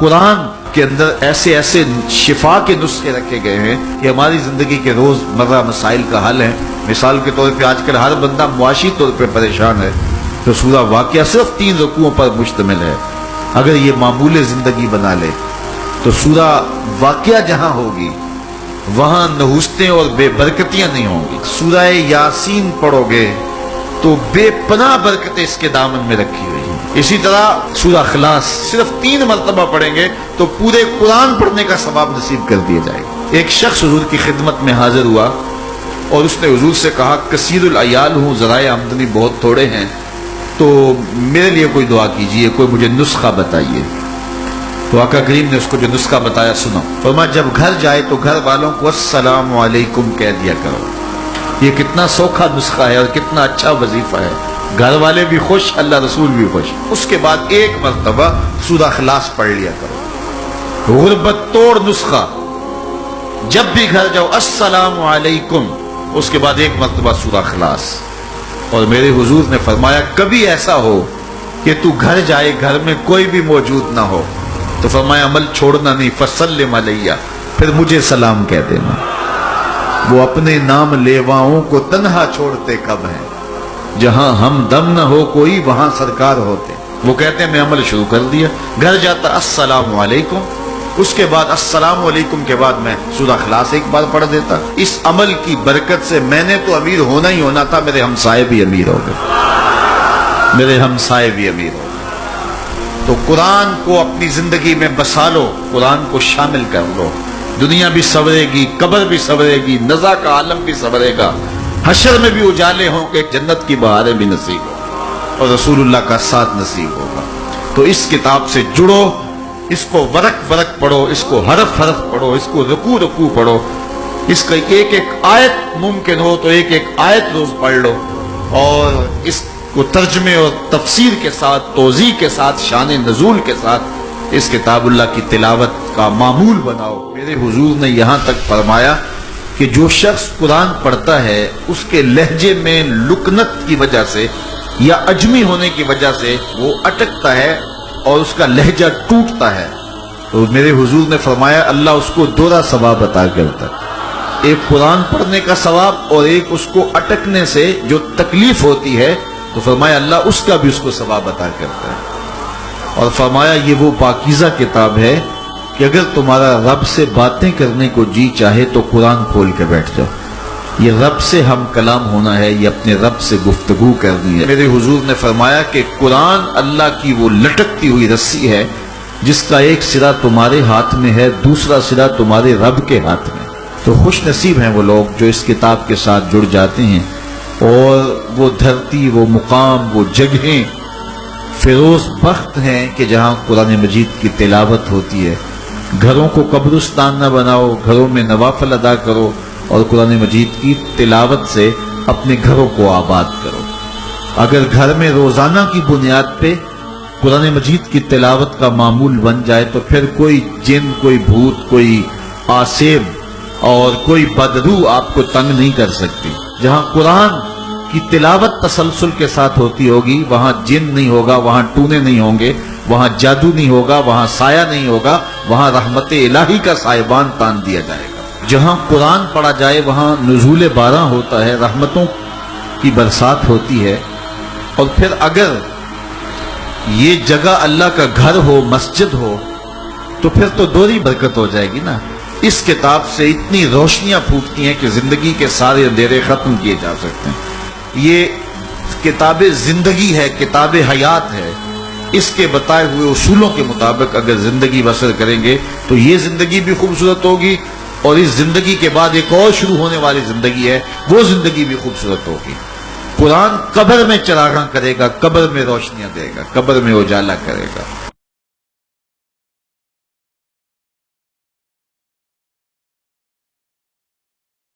قرآن کے اندر ایسے ایسے شفا کے نسخے رکھے گئے ہیں کہ ہماری زندگی کے روز مرہ مسائل کا حل ہے۔ مثال کے طور پہ آج کل ہر بندہ معاشی طور پہ پریشان ہے، تو سورہ واقعہ صرف 3 رکوعوں پر مشتمل ہے۔ اگر یہ معمول زندگی بنا لے تو سورہ واقعہ جہاں ہوگی وہاں نحوستیں اور بے برکتیاں نہیں ہوں گی۔ سورہ یاسین پڑھو گے تو بے پناہ برکتیں اس کے دامن میں رکھی ہوئی ہیں۔ اسی طرح سورہ اخلاص صرف 3 مرتبہ پڑھیں گے تو پورے قرآن پڑھنے کا ثواب نصیب کر دیا جائے گا۔ ایک شخص حضور کی خدمت میں حاضر ہوا اور اس نے حضور سے کہا کثیر العیال ہوں، ذرائع آمدنی بہت تھوڑے ہیں، تو میرے لیے کوئی دعا کیجئے، کوئی مجھے نسخہ بتائیے۔ تو آقا کریم نے اس کو جو نسخہ بتایا سنو۔ فرمایا جب گھر جائے تو گھر والوں کو السلام علیکم کہہ دیا کرو۔ یہ کتنا سوکھا نسخہ ہے اور کتنا اچھا وظیفہ ہے، گھر والے بھی خوش، اللہ رسول بھی خوش۔ اس کے بعد 1 مرتبہ سورہ اخلاص پڑھ لیا کرو۔ غربت توڑ نسخہ، جب بھی گھر جاؤ السلام علیکم، اس کے بعد 1 مرتبہ سورہ اخلاص۔ اور میرے حضور نے فرمایا کبھی ایسا ہو کہ تو گھر جائے، گھر میں کوئی بھی موجود نہ ہو، تو فرمایا عمل چھوڑنا نہیں، فسلم علیہ، پھر مجھے سلام کہہ دینا۔ وہ اپنے نام لیواؤں کو تنہا چھوڑتے کب ہیں، جہاں ہم دم نہ ہو کوئی وہاں سرکار ہوتے۔ وہ کہتے ہیں میں عمل شروع کر دیا، گھر جاتا السلام علیکم، اس کے بعد السلام علیکم کے بعد میں سورہ اخلاص 1 بار پڑھ دیتا۔ اس عمل کی برکت سے میں نے تو امیر ہونا ہی ہونا تھا، میرے ہمسائے بھی امیر ہو گئے، میرے ہمسائے بھی امیر ہو گئے۔ تو قرآن کو اپنی زندگی میں بسا لو، قرآن کو شامل کر لو، دنیا بھی سنورے گی، قبر بھی سنورے گی، نزا کا عالم بھی سنورے گا، حشر میں بھی اجالے ہوں کہ جنت کی بہاریں بھی نصیب ہوں اور رسول اللہ کا ساتھ نصیب ہوگا۔ تو اس کتاب سے جڑو، اس کو ورق ورق پڑھو، اس کو حرف حرف پڑھو، اس کو رکوع رکوع پڑھو، اس کا ایک ایک آیت ممکن ہو تو ایک ایک آیت روز پڑھ لو، اور اس کو ترجمے اور تفسیر کے ساتھ، توضیح کے ساتھ، شان نزول کے ساتھ اس کتاب اللہ کی تلاوت کا معمول بناؤ۔ میرے حضور نے یہاں تک فرمایا کہ جو شخص قرآن پڑھتا ہے اس کے لہجے میں لکنت کی وجہ سے یا عجمی ہونے کی وجہ سے وہ اٹکتا ہے اور اس کا لہجہ ٹوٹتا ہے، تو میرے حضور نے فرمایا اللہ اس کو 2 ثواب عطا کرتا ہے، ایک قرآن پڑھنے کا ثواب اور ایک اس کو اٹکنے سے جو تکلیف ہوتی ہے، تو فرمایا اللہ اس کا بھی اس کو ثواب عطا کرتا ہے۔ اور فرمایا یہ وہ پاکیزہ کتاب ہے کہ اگر تمہارا رب سے باتیں کرنے کو جی چاہے تو قرآن کھول کے بیٹھ جاؤ، یہ رب سے ہم کلام ہونا ہے، یہ اپنے رب سے گفتگو کرنی ہے۔ میرے حضور نے فرمایا کہ قرآن اللہ کی وہ لٹکتی ہوئی رسی ہے جس کا ایک سرا تمہارے ہاتھ میں ہے، دوسرا سرا تمہارے رب کے ہاتھ میں۔ تو خوش نصیب ہیں وہ لوگ جو اس کتاب کے ساتھ جڑ جاتے ہیں، اور وہ دھرتی، وہ مقام، وہ جگہیں فیروز بخت ہیں کہ جہاں قرآن مجید کی تلاوت ہوتی ہے۔ گھروں کو قبرستان نہ بناؤ، گھروں میں نوافل ادا کرو اور قرآن مجید کی تلاوت سے اپنے گھروں کو آباد کرو۔ اگر گھر میں روزانہ کی بنیاد پہ قرآن مجید کی تلاوت کا معمول بن جائے تو پھر کوئی جن، کوئی بھوت، کوئی آسیب اور کوئی بدروح آپ کو تنگ نہیں کر سکتی۔ جہاں قرآن کی تلاوت تسلسل کے ساتھ ہوتی ہوگی وہاں جن نہیں ہوگا، وہاں ٹونے نہیں ہوں گے، وہاں جادو نہیں ہوگا، وہاں سایہ نہیں ہوگا، وہاں رحمت الہی کا سائبان تان دیا جائے گا۔ جہاں قرآن پڑھا جائے وہاں نزول باراں ہوتا ہے، رحمتوں کی برسات ہوتی ہے۔ اور پھر اگر یہ جگہ اللہ کا گھر ہو، مسجد ہو، تو پھر تو دوہری برکت ہو جائے گی نا۔ اس کتاب سے اتنی روشنیاں پھوٹتی ہیں کہ زندگی کے سارے اندھیرے ختم کیے جا سکتے ہیں۔ یہ کتاب زندگی ہے، کتاب حیات ہے۔ اس کے بتائے ہوئے اصولوں کے مطابق اگر زندگی بسر کریں گے تو یہ زندگی بھی خوبصورت ہوگی، اور اس زندگی کے بعد ایک اور شروع ہونے والی زندگی ہے، وہ زندگی بھی خوبصورت ہوگی۔ قرآن قبر میں چراغاں کرے گا، قبر میں روشنیاں دے گا، قبر میں اجالا کرے گا۔